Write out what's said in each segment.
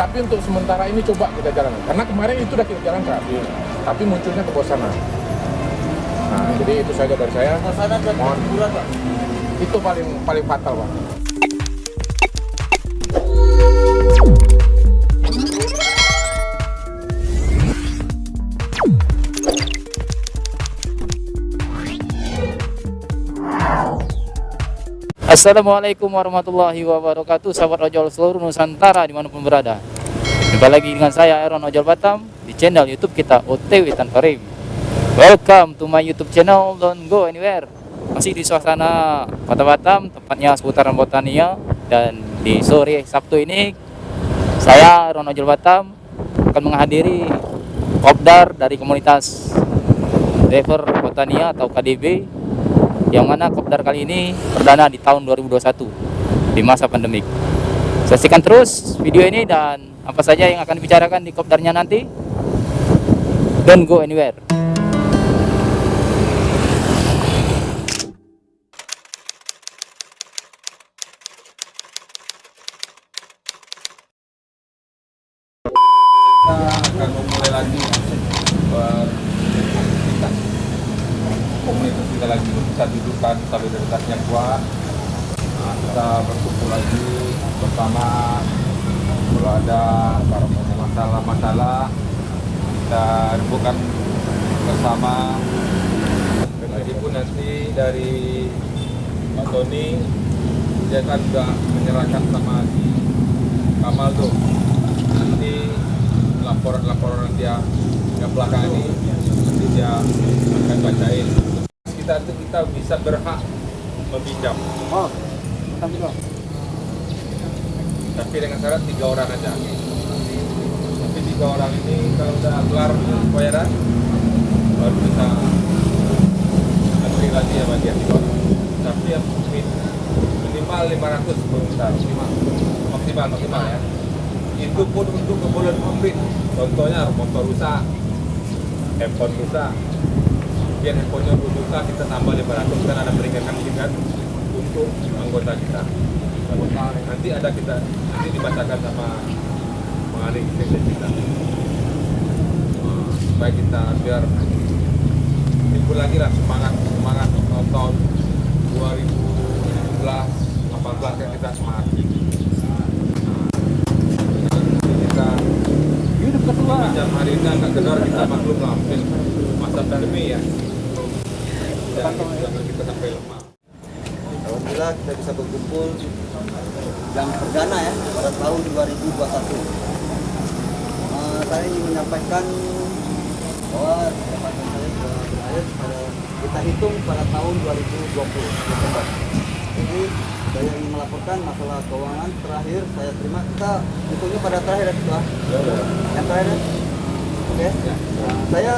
Tapi untuk sementara ini coba kita jalan, karena kemarin itu udah kita jalan terakhir, tapi munculnya kebosanan. Nah, jadi itu saja dari saya. Kebosanan dan hiburan, Pak. Itu paling fatal, Pak. Assalamualaikum warahmatullahi wabarakatuh, sahabat ojol seluruh Nusantara dimanapun berada. Jumpa lagi dengan saya Aaron Ojol Batam di channel YouTube kita OTW Tanpa Rem. Welcome to my YouTube channel, don't go anywhere. Masih di suasana Kota Batam, tepatnya seputaran Botania, dan di sore Sabtu ini saya Aaron Ojol Batam akan menghadiri kopdar dari komunitas driver Botania atau KDB, yang mana kopdar kali ini perdana di tahun 2021 di masa pandemik. Saksikan terus video ini dan apa saja yang akan dibicarakan di kopdarnya nanti. Don't go anywhere. Kita akan memulai lagi beraktivitas. Komunitas kita lagi bisa dudukan solidaritasnya kuat. Nah, kita berkumpul lagi bersama. Kalau ada masalah-masalah kita bukan bersama. Lagi pun nanti dari Pak Tony dia kan sudah menyerahkan sama si Kamal tuh. Nanti laporan-laporan dia yang belakang ini nanti dia akan bacain. Kita bisa berhak meminjam. Oh, Tapi dengan syarat 3 orang aja. Tapi 3 orang ini kalau udah kelar bayaran baru bisa antri lagi ya bagi 3 orang. Tapi yang minimal 500 maksimal ya. Itu pun untuk keperluan publik. Contohnya motor rusak, handphone rusak. Biar handphonenya rusak kita tambah 500, kan ada peringatan tingkat untuk anggota kita. Nanti dibacakan sama mengalir sesi kita. Supaya kita biar timbul lagi lah semangat tahun 2018 kan kita semangat. Kita hidup ketua. macam hari ini agak kendor, kita maklum lah mungkin masa pandemi ya. Jangan kita sampai lemah. Alhamdulillah kita bisa berkumpul yang perdana ya pada tahun 2021. Saya ingin menyampaikan bahwa pendapatan saya berakhir kita hitung pada tahun 2020 Desember. Jadi saya ingin melaporkan masalah keuangan terakhir saya terima, kita hitungnya pada terakhir ya Ketua. Yang terakhir ya? Oke. Saya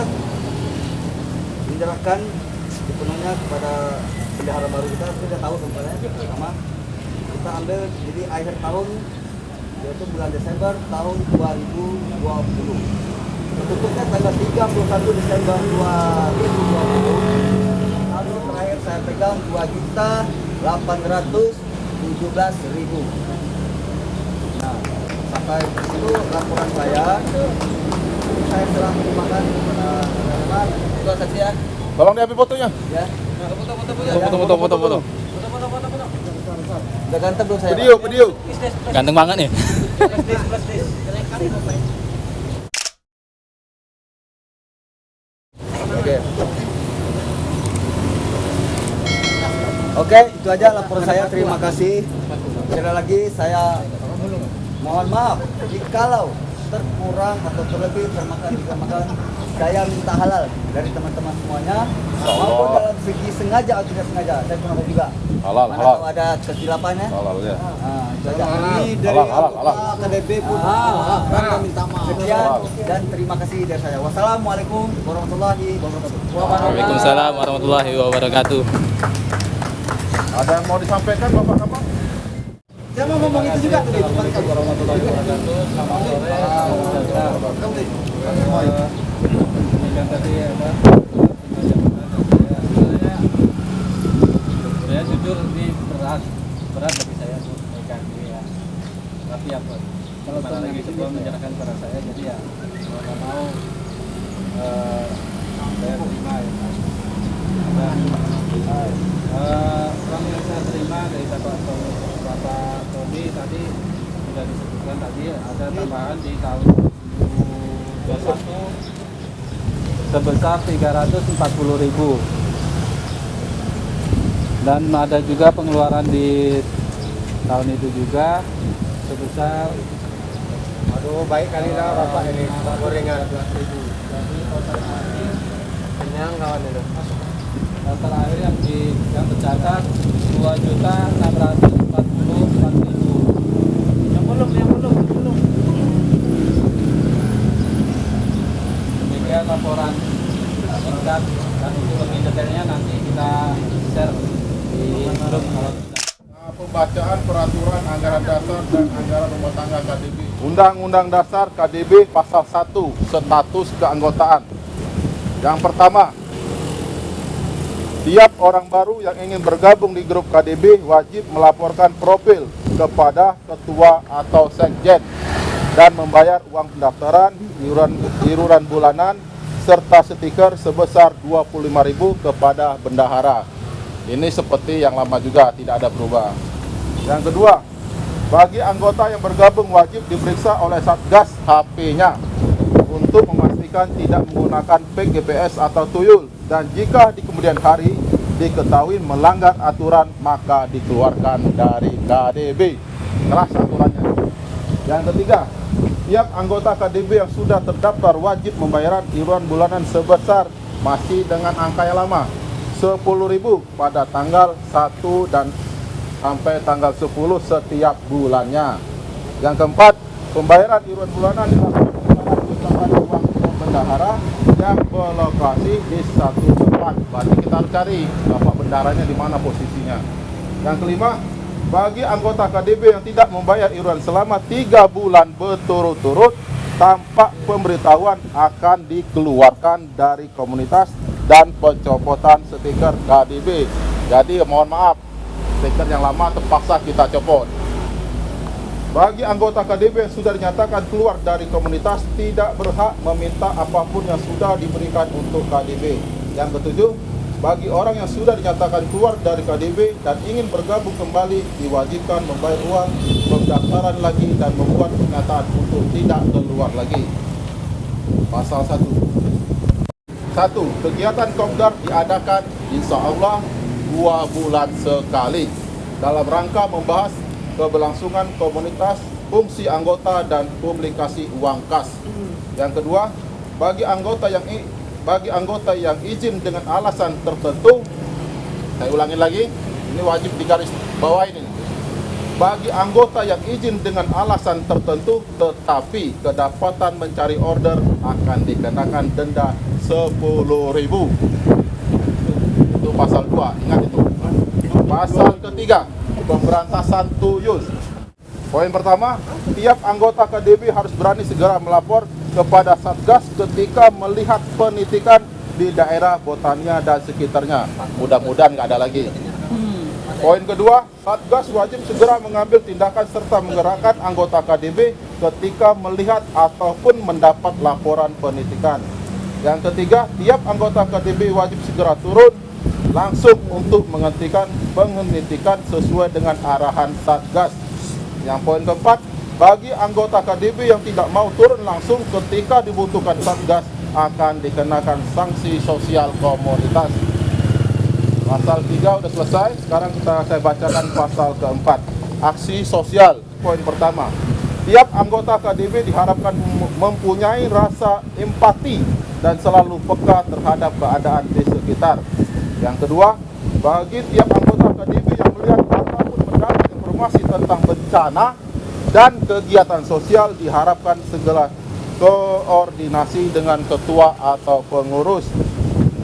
menyerahkan sepenuhnya kepada bendahara baru kita sudah tahu sebenarnya. Pertama kita ambil jadi akhir tahun, yaitu bulan Desember tahun 2020. Tutupnya tanggal 31 Desember 2020. Lalu terakhir saya pegang 2.817.000. Nah, sampai itu laporan saya telah terima kepada teman-teman. Itu saksi ya. Tolong diambil fotonya. Ya. Foto. Udah ganteng belum saya? Video. Ganteng banget nih. Oke, itu aja laporan saya. Terima kasih. Sekali lagi saya mohon maaf jikalau terkurang atau terlebih termakan saya minta halal dari teman-teman semuanya, maupun dalam segi sengaja atau tidak sengaja. Saya pun juga Halal. kalau ada kesilapannya. Halal ya. Nah, itu aja. Ini dari KDB pun kami minta maaf. Sekian dan terima kasih dari saya. Wassalamualaikum warahmatullahi wabarakatuh. Waalaikumsalam warahmatullahi wabarakatuh. Ada yang mau disampaikan Bapak-Bapak? Saya mau ngomong itu juga tadi. Warahmatullahi wabarakatuh. Selamat sore. Yang tadi apa? Saya jujur ini berat bagi saya untuk menikah ini ya. Tapi apa? kalau Gimana lagi itu sebelum belum menyerahkan kepada saya, jadi ya mau nggak mau saya terima ya. Dan uang yang saya terima dari Bapak Tony tadi sudah disebutkan tadi ada tambahan di tahun 2021 sebesar 340.000. Dan ada juga pengeluaran di tahun itu juga sebesar Baik kali lah Bapak ini gorengan. Jadi total Kenyang kawan itu. terakhir yang tercatat 2.644.000. Yang belum. Demikian laporan singkat, dan untuk lebih detailnya nanti kita share di grup kalau Pembacaan peraturan anggaran dasar dan anggaran rumah tangga KDB. Undang-Undang Dasar KDB Pasal 1, status keanggotaan. Yang pertama, tiap orang baru yang ingin bergabung di grup KDB wajib melaporkan profil kepada ketua atau sekjen dan membayar uang pendaftaran, iuran bulanan, serta stiker sebesar 25.000 kepada bendahara. Ini seperti yang lama juga, tidak ada berubah. Yang kedua, bagi anggota yang bergabung wajib diperiksa oleh Satgas HP-nya untuk memastikan tidak menggunakan PGPS atau tuyul, dan jika di kemudian hari diketahui melanggar aturan maka dikeluarkan dari KDB. Keras aturannya. Yang ketiga, tiap anggota KDB yang sudah terdaftar wajib membayar iuran bulanan sebesar masih dengan angka yang lama, 10.000 pada tanggal 1 dan sampai tanggal 10 setiap bulannya. Yang keempat, pembayaran iuran bulanan dilakukan kepada uang bendahara yang berlokasi di satu tempat. Berarti kita harus cari bapak bendaharanya di mana posisinya. Yang kelima, bagi anggota KDB yang tidak membayar iuran selama 3 bulan berturut-turut tanpa pemberitahuan akan dikeluarkan dari komunitas dan pencopotan stiker KDB. Jadi mohon maaf, stiker yang lama terpaksa kita copot. Bagi anggota KDB yang sudah dinyatakan keluar dari komunitas tidak berhak meminta apapun yang sudah diberikan untuk KDB. Yang ketujuh, bagi orang yang sudah dinyatakan keluar dari KDB dan ingin bergabung kembali diwajibkan membayar uang pendaftaran lagi dan membuat pernyataan untuk tidak keluar lagi. Pasal 1. Kegiatan Kopdar diadakan insya Allah 2 bulan sekali dalam rangka membahas keberlangsungan komunitas, fungsi anggota, dan publikasi uang kas. Yang kedua, bagi anggota yang izin dengan alasan tertentu, saya ulangin lagi, ini wajib digaris bawah ini. Bagi anggota yang izin dengan alasan tertentu tetapi kedapatan mencari order akan dikenakan denda 10.000. Itu pasal 2, ingat itu. Pasal ketiga, pemberantasan tuyul. Poin pertama, tiap anggota KDB harus berani segera melapor kepada Satgas ketika melihat penitikan di daerah Botania dan sekitarnya. Mudah-mudahan nggak ada lagi. Poin kedua, Satgas wajib segera mengambil tindakan serta menggerakkan anggota KDB ketika melihat ataupun mendapat laporan penitikan. Yang ketiga, tiap anggota KDB wajib segera turun langsung untuk menghentikan penitikan sesuai dengan arahan Satgas. Yang poin keempat, bagi anggota KDB yang tidak mau turun langsung ketika dibutuhkan Satgas akan dikenakan sanksi sosial komunitas. Pasal 3 udah selesai, sekarang saya bacakan pasal keempat. Aksi sosial, poin pertama. Tiap anggota KDB diharapkan mempunyai rasa empati dan selalu peka terhadap keadaan di sekitar. Yang kedua, bagi tiap anggota KDB yang melihat ataupun mendapat informasi tentang bencana dan kegiatan sosial diharapkan segera koordinasi dengan ketua atau pengurus.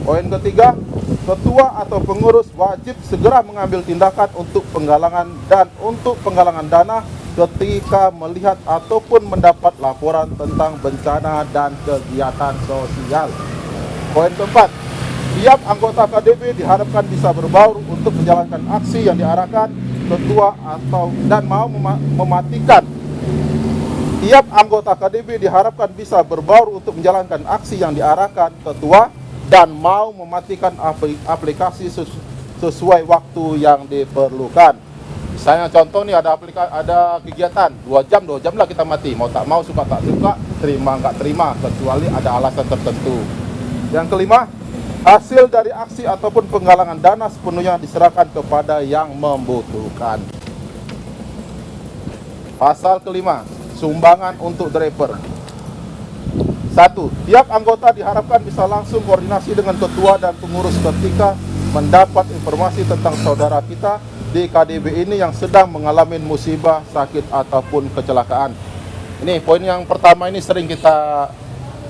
Poin ketiga, ketua atau pengurus wajib segera mengambil tindakan untuk penggalangan dana ketika melihat ataupun mendapat laporan tentang bencana dan kegiatan sosial. Poin keempat, tiap anggota KDB diharapkan bisa berbaur untuk menjalankan aksi yang diarahkan ketua dan mau mematikan Tiap anggota KDB diharapkan bisa berbaur untuk menjalankan aksi yang diarahkan ketua dan mau mematikan aplikasi sesuai waktu yang diperlukan. Misalnya contoh nih, ada kegiatan 2 jam lah kita mati, mau tak mau, suka tak suka, terima nggak terima, kecuali ada alasan tertentu. Yang kelima, hasil dari aksi ataupun penggalangan dana sepenuhnya diserahkan kepada yang membutuhkan. Pasal kelima, sumbangan untuk driver. 1. Tiap anggota diharapkan bisa langsung koordinasi dengan ketua dan pengurus ketika mendapat informasi tentang saudara kita di KDB ini yang sedang mengalami musibah, sakit, ataupun kecelakaan. Ini poin yang pertama, ini sering kita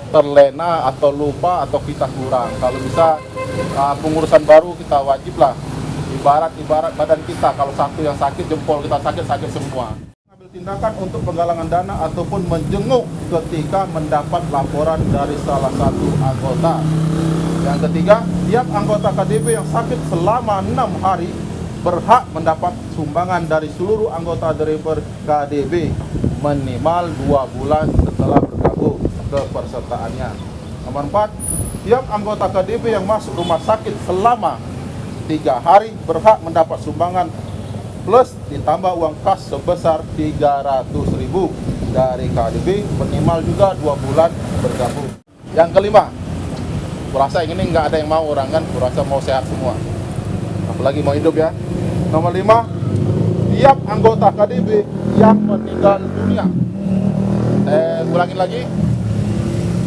terlena atau lupa atau kita kurang. Kalau bisa pengurusan baru kita wajib lah, ibarat badan kita, kalau satu yang sakit, jempol kita sakit semua. Ambil tindakan untuk penggalangan dana ataupun menjenguk ketika mendapat laporan dari salah satu anggota. Yang ketiga, tiap anggota KDB yang sakit selama 6 hari berhak mendapat sumbangan dari seluruh anggota driver KDB minimal 2 bulan setelah bergabung ke persertaannya. Nomor 4, tiap anggota KDB yang masuk rumah sakit selama 3 hari berhak mendapat sumbangan plus ditambah uang kas sebesar 300.000 dari KDB minimal juga 2 bulan bergabung. Yang kelima, kurasa ini nggak ada yang mau orang kan, kurasa mau sehat semua, apalagi mau hidup ya. Nomor 5, tiap anggota KDB yang meninggal dunia. Ulangin lagi.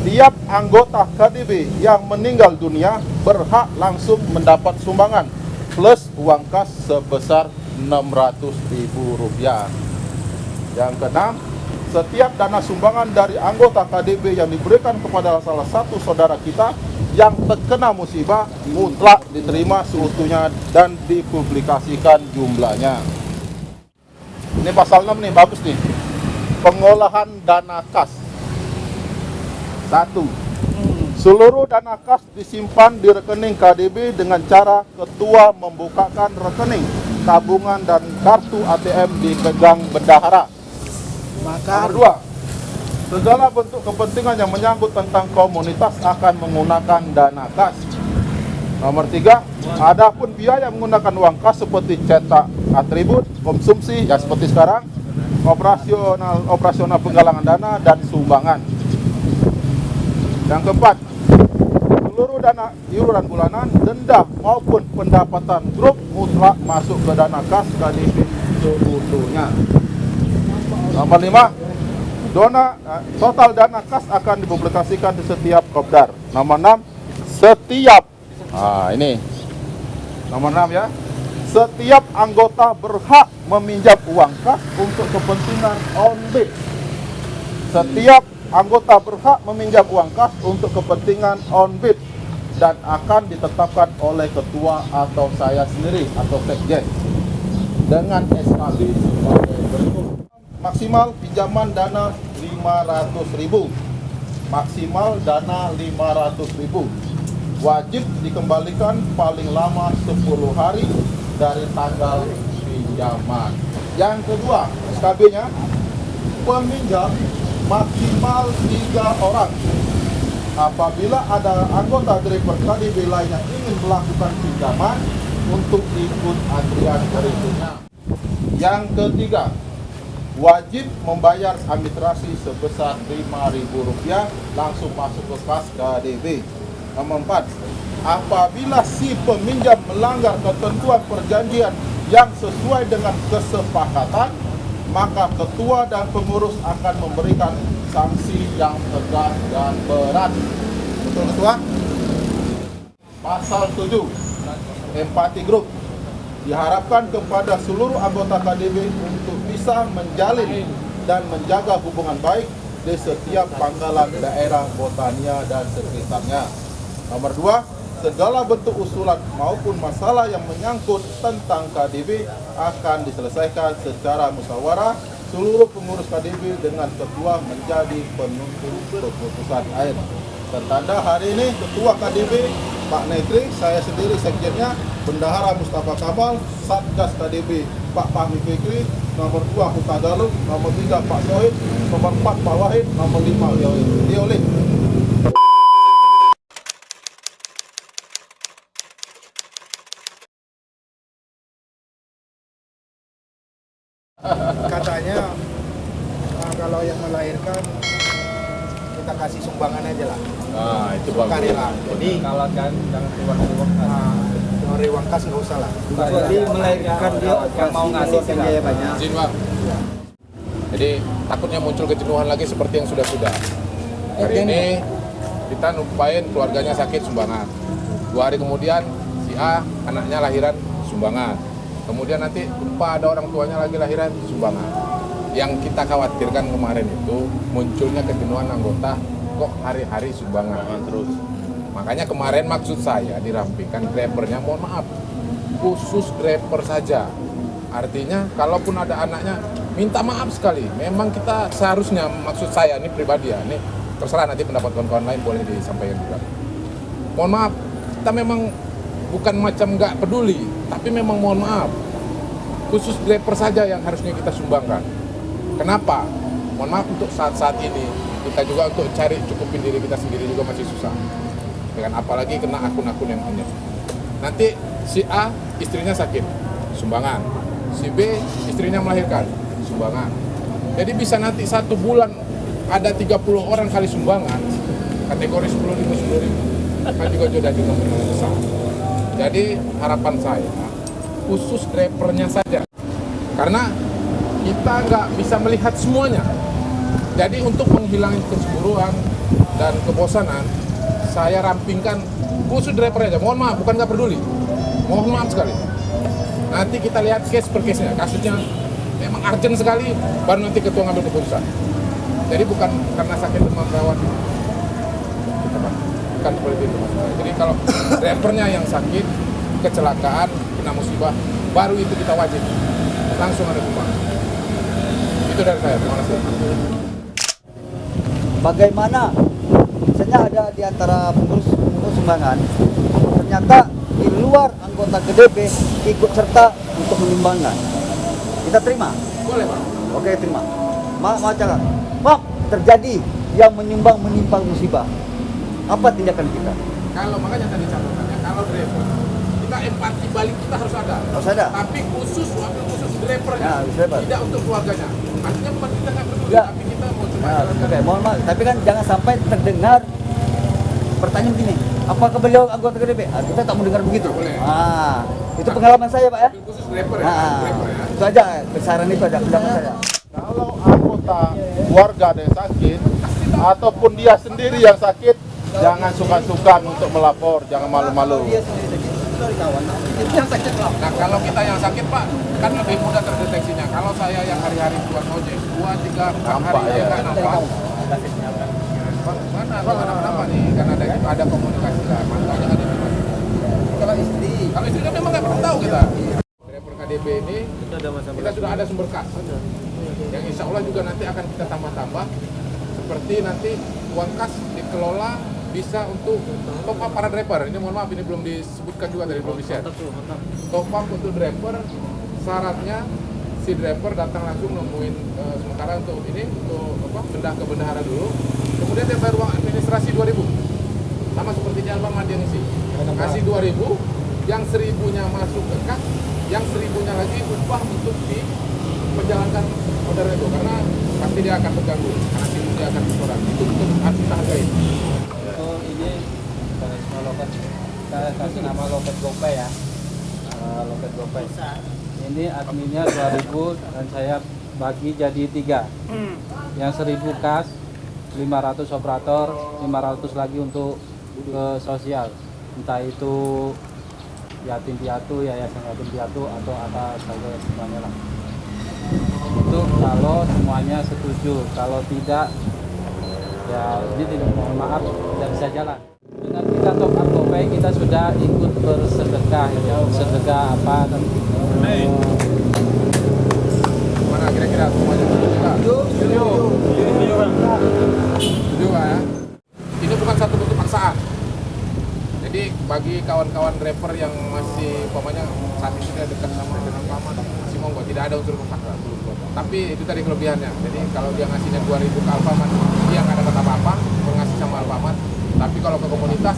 Tiap anggota KDB yang meninggal dunia berhak langsung mendapat sumbangan plus uang kas sebesar Rp600.000. Yang keenam, setiap dana sumbangan dari anggota KDB yang diberikan kepada salah satu saudara kita yang terkena musibah mutlak diterima seutuhnya dan dipublikasikan jumlahnya. Ini pasal 6 nih, bagus nih. Pengolahan dana kas. 1. Seluruh dana kas disimpan di rekening KDB dengan cara ketua membukakan rekening, tabungan dan kartu ATM di Gedang Bendahara. Nomor 2. Segala bentuk kepentingan yang menyangkut tentang komunitas akan menggunakan dana kas. Nomor 3, adapun biaya menggunakan uang kas seperti cetak atribut, konsumsi, ya seperti sekarang, operasional penggalangan dana, dan sumbangan. Yang keempat, seluruh dana iuran bulanan, denda maupun pendapatan grup mutlak masuk ke dana kas KDB seutuhnya. Nomor 5, total dana kas akan dipublikasikan di setiap kopdar. Nomor 6, nomor 6 ya. Setiap anggota berhak meminjam uang kas untuk kepentingan on-bid. Setiap anggota berhak meminjam uang kas untuk kepentingan on-bid dan akan ditetapkan oleh ketua atau saya sendiri atau sekjen dengan SKB sebagai berikut. Maksimal pinjaman dana 500.000. Maksimal dana 500.000. Wajib dikembalikan paling lama 10 hari dari tanggal pinjaman. Yang kedua, SKB-nya, peminjam maksimal 3 orang. Apabila ada anggota driver KDB lain yang ingin melakukan pinjaman untuk ikut antrian berikutnya. Yang ketiga, wajib membayar administrasi sebesar Rp5.000 langsung masuk ke kas KDB. Nomor 4, apabila si peminjam melanggar ketentuan perjanjian yang sesuai dengan kesepakatan, maka ketua dan pengurus akan memberikan sanksi yang tegas dan berat. Betul ketua? Pasal 7, empati grup. Diharapkan kepada seluruh anggota KDB untuk bisa menjalin dan menjaga hubungan baik di setiap pangkalan daerah Botania dan sekitarnya. Nomor 2, segala bentuk usulan maupun masalah yang menyangkut tentang KDB akan diselesaikan secara musyawarah seluruh pengurus KDB dengan ketua menjadi penuntut keputusan akhir. Tertanda hari ini Ketua KDB Pak Negri, saya sendiri sekjennya, Bendahara Mustafa Kamal, Satgas KDB Pak Fahmi Fikri, nomor 2 Huta Galung, nomor 3 Pak Sohid, nomor 4 Pak Wahid, nomor 5 Liolin. Katanya kalau yang melahirkan kita kasih sumbangan aja lah. Nah, itu Sukarela. Jadi kalau jangan keluar uang kas nggak usah lah. Jadi melahirkan dia yang mau ngasih biaya banyak. izin Bang. Jadi takutnya muncul kejenuhan lagi seperti yang sudah-sudah. Hari ini kita numpain keluarganya sakit sumbangan. 2 hari kemudian si A anaknya lahiran sumbangan. Kemudian nanti lupa ada orang tuanya lagi lahiran sumbangan. Yang kita khawatirkan kemarin itu munculnya kejenuhan anggota kok hari-hari sumbangan terus. Makanya kemarin maksud saya dirampingkan drivernya, mohon maaf, khusus driver saja. Artinya kalaupun ada anaknya, minta maaf sekali. Memang kita seharusnya, maksud saya ini pribadi ya, ini terserah nanti pendapat kawan-kawan lain boleh disampaikan juga. Mohon maaf, kita memang bukan macam nggak peduli, tapi memang mohon maaf, khusus driver saja yang harusnya kita sumbangkan. Kenapa? Mohon maaf untuk saat-saat ini, kita juga untuk cari cukupin diri kita sendiri juga masih susah. Dengan apalagi kena akun-akun yang punya. Nanti si A istrinya sakit, sumbangan. Si B istrinya melahirkan, sumbangan. Jadi bisa nanti 1 bulan ada 30 orang kali sumbangan, kategori 10.000 kan juga sudah besar. Jadi harapan saya khusus drivernya saja, karena kita nggak bisa melihat semuanya. Jadi untuk menghilangkan kecemburuan dan kebosanan, saya rampingkan khusus driver aja. Mohon maaf, bukan nggak peduli. Mohon maaf sekali. Nanti kita lihat case per case-nya. Kasusnya memang urgent sekali, baru nanti ketua ngambil keputusan. Jadi bukan karena sakit demam rawat. Bukan seperti itu. Jadi kalau drivernya yang sakit, kecelakaan, kena musibah, baru itu kita wajib langsung ada sumbangan. Itu dari saya. Terima kasih. Bagaimana misalnya ada di antara pengurus sumbangan, ternyata di luar anggota KDB ikut serta untuk menyumbangkan, kita terima? Boleh, Pak. Oke, terima. Macam Pak, terjadi yang menyumbang menimpa musibah, apa tindakan kita? Kalau makanya tadi catatannya, kalau driver, kita empati balik kita harus ada. Harus ada. Tapi khusus drivernya, Ya, driver. tidak untuk keluarganya. Artinya bukan kita nggak peduli, Ya. tapi kita mau coba Nah, jalankan. oke, mohon maaf, tapi kan jangan sampai terdengar pertanyaan begini, apakah beliau anggota KDB? Kita tak mau dengar begitu. Tak boleh. Itu pengalaman saya, Pak ya. Tapi khusus driver ya, driver ya. Itu aja besaran itu ada pendapat saya. Kalau anggota keluarga ada yang sakit ataupun dia sendiri yang sakit, jangan suka-suka untuk melapor, jangan malu-malu. Nah kalau kita yang sakit Pak, kan lebih mudah terdeteksinya. Kalau saya yang hari-hari buat ojek, 2, 3, 4 hari ya. ya kan nampak. Mana kalau kenapa nih? Karena ada komunikasi lah, mantaunya ada di mana. Kalau istri kan memang nggak pernah tahu kita. Driver KDB ini kita sudah ada sumber kas, yang insya Allah juga nanti akan kita tambah-tambah. Seperti nanti uang kas dikelola bisa untuk top up para driver. Ini mohon maaf, ini belum disebutkan juga tadi, belum di-share. Top up untuk driver, syaratnya si driver datang langsung nemuin sementara untuk ini, untuk pindah ke bendahara dulu. Kemudian dia bayar uang administrasi 2.000. Sama seperti di Alfamart yang isi. Kasih 2.000, yang 1.000-nya masuk ke kas, yang 1.000-nya lagi upah untuk menjalankan order itu. Karena pasti dia akan terganggu, karena dia akan berkurang. Itu harus kita hargai. Ini mekanisme loket, kita kasih nama loket GoPay ya, loket GoPay. Ini adminnya 2.000 dan saya bagi jadi 3. Yang 1.000 kas, 500 operator, 500 lagi untuk ke sosial, entah itu yatim piatu, yayasan yatim piatu atau apa saja semuanya lah. Itu kalau semuanya setuju, kalau tidak ya ini tidak, mohon maaf tidak bisa jalan. Dengan kita top up GoPay kita sudah ikut bersedekah, ya, sedekah apa dan Mana kira-kira semuanya setuju nggak? Setuju Pak ya? Ini bukan satu bentuk paksaan. Jadi bagi kawan-kawan driver yang masih umpamanya saat ini sudah dekat sama dengan paman, masih monggo, tidak ada unsur paksaan. Tapi itu tadi kelebihannya. Jadi kalau dia ngasihnya 2.000 ke Alfamart, dia nggak dapat apa-apa, ngasih sama Alfamart. Tapi kalau ke komunitas,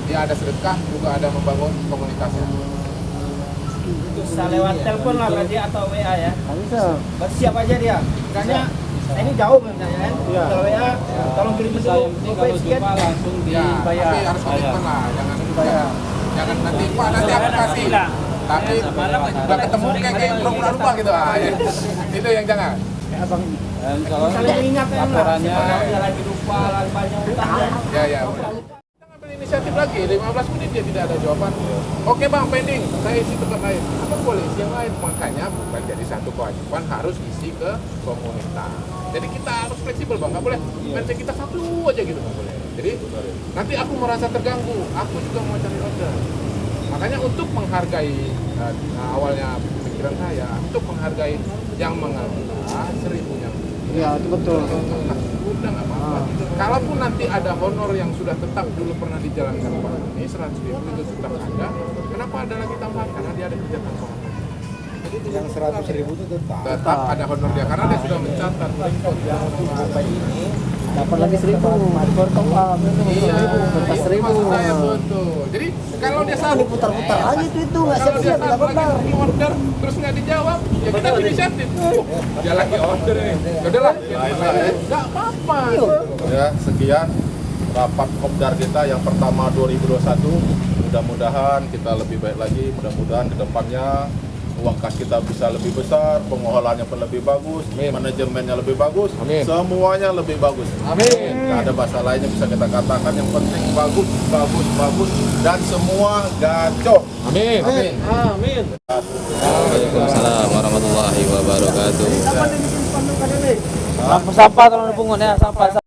dia ada sedekah, juga ada membangun komunitasnya. Bisa lewat telepon lah berarti atau WA ya. Bisa. Bersiap aja dia. Makanya ini jauh sebenarnya kan. Iya. Kalau WA tolong kirim Bisa, dulu yang penting GoPay kalau sekian. jumpa langsung Ya, dibayar. tapi harus komitmen lah, jangan nanti Pak nanti aku kasih. Tapi udah ketemu kayak pura-pura lupa gitu. Ya. Itu yang jangan. Dan kalau Saling mengingatkan lah. laporannya Kalau dia lagi lupa, lagi banyak utang. Ya. Kita ngambil inisiatif lagi, 15 menit dia tidak ada jawaban. Oke bang, pending, saya isi tempat lain. Apa boleh isi yang lain? Makanya bukan jadi satu kewajiban harus isi ke komunitas. Jadi kita harus fleksibel bang, nggak boleh menteng kita satu aja gitu, nggak boleh. Jadi nanti aku merasa terganggu, aku juga mau cari order. Makanya untuk menghargai awalnya pikiran saya, untuk menghargai yang mengelola 1.000-nya. Iya, itu betul. Udah nggak apa-apa. Kalaupun nanti ada honor yang sudah tetap dulu pernah dijalankan Pak ini 100.000 itu sudah ada, kenapa ada lagi tambahan? Karena dia ada kerja tambahan. Yang 100.000 itu Tetap ada honor dia karena dia sudah mencatat. Dapat lagi 1.000. Bertong Iya, kertas 1.000. maksud saya betul. Jadi kalau dia salah Putar-putar aja itu nggak kalau dia siap-siap nggak satu benar. lagi order terus nggak dijawab, ya kita inisiatif. Dia lagi order nih. Yaudahlah, nggak apa-apa. Ya, sekian rapat kopdar kita yang pertama 2021. Mudah-mudahan kita lebih baik lagi, mudah-mudahan ke depannya uang kas kita bisa lebih besar, pengelolaannya pun lebih bagus, manajemennya lebih bagus, semuanya lebih bagus. Amin. Nggak ada bahasa lainnya bisa kita katakan, yang penting bagus, bagus, bagus, dan semua gacor. Amin. Amin. Waalaikumsalam warahmatullahi wabarakatuh. Sampah tolong dipungut ya, sampah.